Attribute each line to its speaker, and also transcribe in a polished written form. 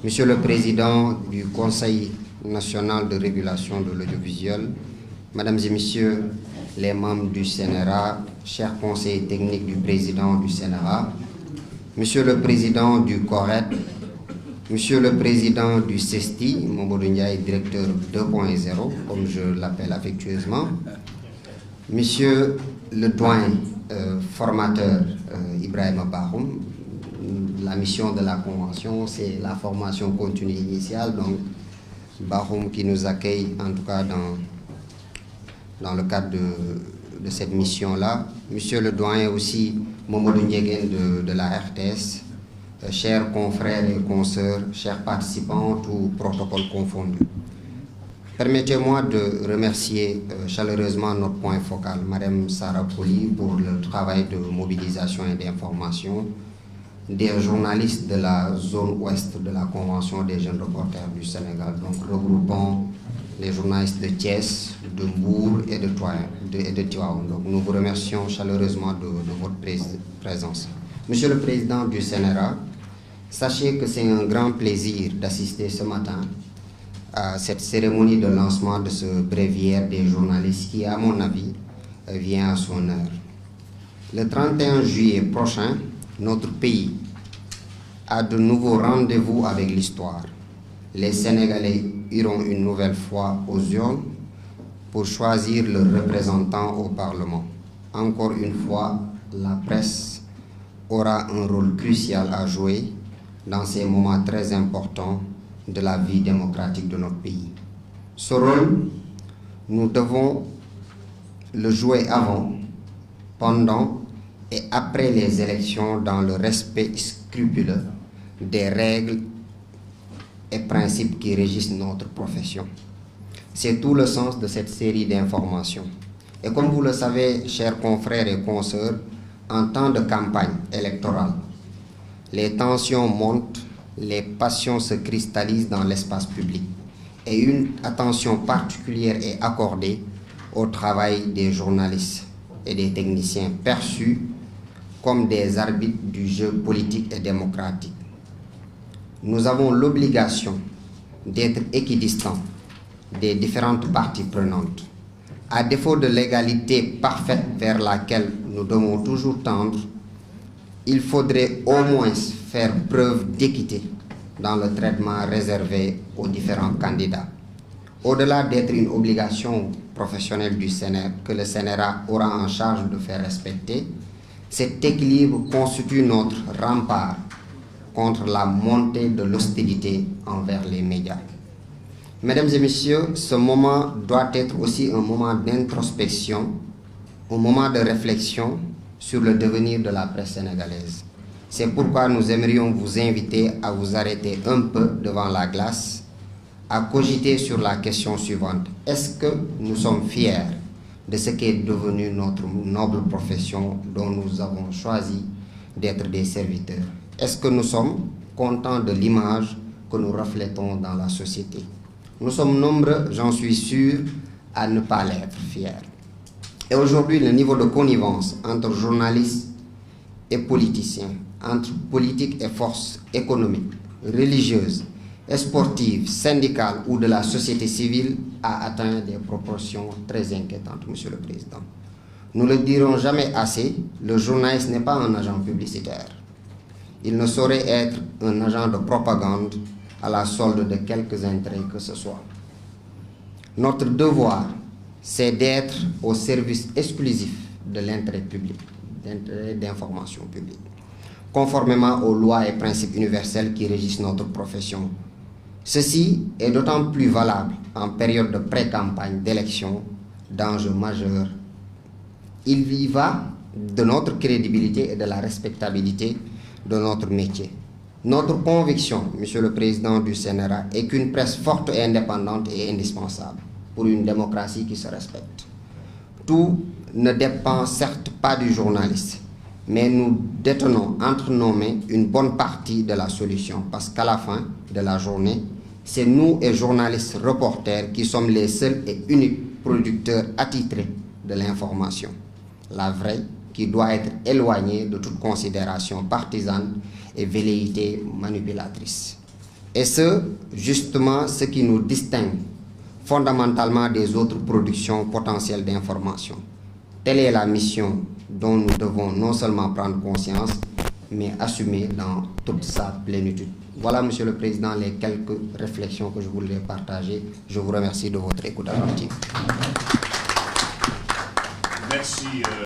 Speaker 1: Monsieur le Président du Conseil national de régulation de l'audiovisuel, Mesdames et Messieurs les membres du CNRA, chers conseillers techniques du Président du CNRA, Monsieur le Président du CORED, Monsieur le Président du CESTI, Mamadou Ndiaye, directeur 2.0, comme je l'appelle affectueusement, Monsieur le doyen formateur Ibrahima Bakhoum, la mission de la Convention, c'est la formation continue initiale, donc Bakhoum qui nous accueille en tout cas dans le cadre de cette mission-là. Monsieur le doyen aussi, Mamadou Ndiéguène de la RTS, chers confrères et consoeurs, chers participants, tous protocoles confondus. Permettez-moi de remercier chaleureusement notre point focal, Madame Sarah Poli, pour le travail de mobilisation et d'information des journalistes de la zone ouest de la Convention des jeunes reporters du Sénégal, donc regroupant les journalistes de Thiès, de Mbour et de Tivaouane. Donc nous vous remercions chaleureusement de votre présence. Monsieur le Président du CNRA, sachez que c'est un grand plaisir d'assister ce matin à cette cérémonie de lancement de ce bréviaire des journalistes qui, à mon avis, vient à son heure. Le 31 juillet prochain, notre pays a de nouveaux rendez-vous avec l'histoire. Les Sénégalais iront une nouvelle fois aux urnes pour choisir leurs représentants au Parlement. Encore une fois, la presse aura un rôle crucial à jouer dans ces moments très importants de la vie démocratique de notre pays. Ce rôle, nous devons le jouer avant, pendant et après les élections dans le respect scrupuleux des règles et principes qui régissent notre profession. C'est tout le sens de cette série d'informations. Et comme vous le savez, chers confrères et consoeurs, en temps de campagne électorale, les tensions montent, les passions se cristallisent dans l'espace public et une attention particulière est accordée au travail des journalistes et des techniciens perçus comme des arbitres du jeu politique et démocratique. Nous avons l'obligation d'être équidistants des différentes parties prenantes. À défaut de l'égalité parfaite vers laquelle nous devons toujours tendre, il faudrait au moins faire preuve d'équité dans le traitement réservé aux différents candidats. Au-delà d'être une obligation professionnelle du CNR que le CNRA aura en charge de faire respecter, cet équilibre constitue notre rempart contre la montée de l'hostilité envers les médias. Mesdames et messieurs, ce moment doit être aussi un moment d'introspection, un moment de réflexion sur le devenir de la presse sénégalaise. C'est pourquoi nous aimerions vous inviter à vous arrêter un peu devant la glace, à cogiter sur la question suivante. Est-ce que nous sommes fiers de ce qu'est devenu notre noble profession dont nous avons choisi d'être des serviteurs? Est-ce que nous sommes contents de l'image que nous reflétons dans la société? Nous sommes nombreux, j'en suis sûr, à ne pas l'être fiers. Et aujourd'hui, le niveau de connivence entre journalistes et politiciens, entre politique et forces économiques, religieuses, et sportives, syndicales ou de la société civile a atteint des proportions très inquiétantes, Monsieur le Président. Nous ne le dirons jamais assez, le journaliste n'est pas un agent publicitaire. Il ne saurait être un agent de propagande à la solde de quelques intérêts que ce soit. Notre devoir, c'est d'être au service exclusif de l'intérêt public, d'intérêt d'information publique, conformément aux lois et principes universels qui régissent notre profession. Ceci est d'autant plus valable en période de pré-campagne d'élection d'enjeux majeurs. Il y va de notre crédibilité et de la respectabilité de notre métier. Notre conviction, Monsieur le Président du CNRA, est qu'une presse forte et indépendante est indispensable pour une démocratie qui se respecte. Tout ne dépend certes pas du journaliste, mais nous détenons entre nos mains une bonne partie de la solution, parce qu'à la fin de la journée, c'est nous et journalistes reporters qui sommes les seuls et uniques producteurs attitrés de l'information, la vraie, qui doit être éloignée de toute considération partisane et velléité manipulatrice. Et c'est justement ce qui nous distingue fondamentalement des autres productions potentielles d'information. Telle est la mission dont nous devons non seulement prendre conscience, mais assumer dans toute sa plénitude. Voilà, Monsieur le Président, les quelques réflexions que je voulais partager. Je vous remercie de votre écoute attentive.
Speaker 2: Merci.